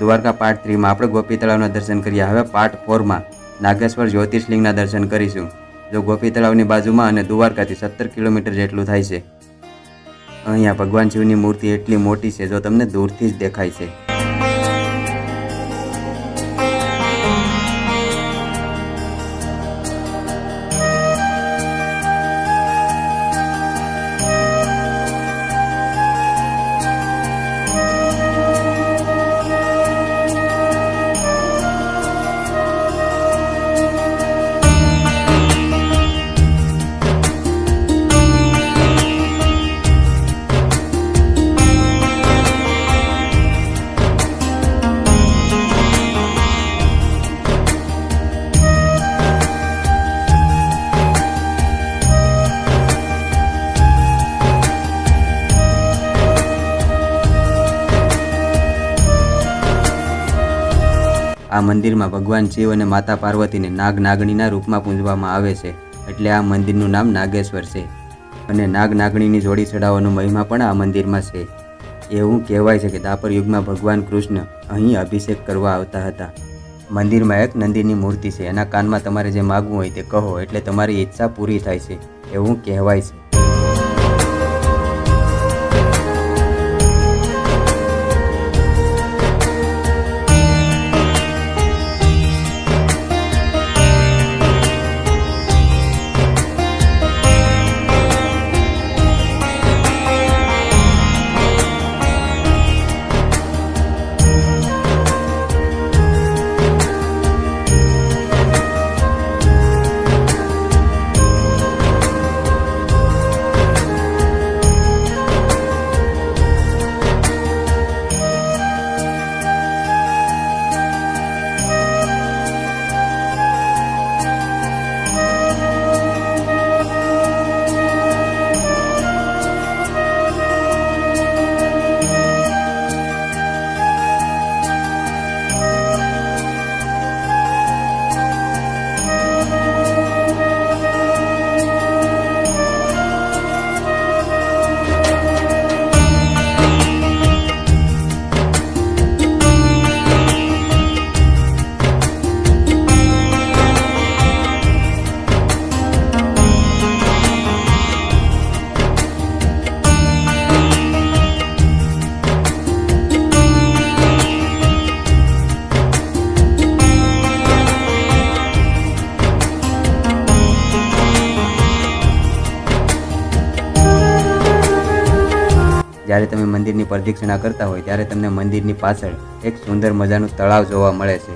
Dwarka part 3 માં આપણે ગોપી તળાવના દર્શન કર્યા। હવે પાર્ટ 4 માં નાગેશ્વર જ્યોતિર્લિંગના દર્શન કરીશું। જો ગોપી તળાવની બાજુમાં અને દ્વારકાથી 17 કિલોમીટર જેટલું થાય છે। અહીંયા ભગવાન શિવની મૂર્તિ એટલી મોટી છે, જો તમને દૂરથી જ દેખાય છે। આ મંદિરમાં ભગવાન શિવ અને માતા પાર્વતીને નાગ નાગણીના રૂપમાં પૂજવામાં આવે છે, એટલે આ મંદિરનું નામ નાગેશ્વર છે। અને નાગ નાગણીની જોડી ચડાવવાનો મહિમા પણ આ મંદિરમાં છે। એવું કહેવાય છે કે દ્વાપર યુગમાં ભગવાન કૃષ્ણ અહીં અભિષેક કરવા આવતા હતા। મંદિરમાં એક નંદીની મૂર્તિ છે, એના કાનમાં તમારે જે માગવું હોય તે કહો એટલે તમારી ઈચ્છા પૂરી થાય છે, એવું કહેવાય છે। જ્યારે તમે મંદિરની પ્રદક્ષિણા કરતા હોય ત્યારે તમને મંદિરની પાછળ એક સુંદર મજાનું તળાવ જોવા મળે છે।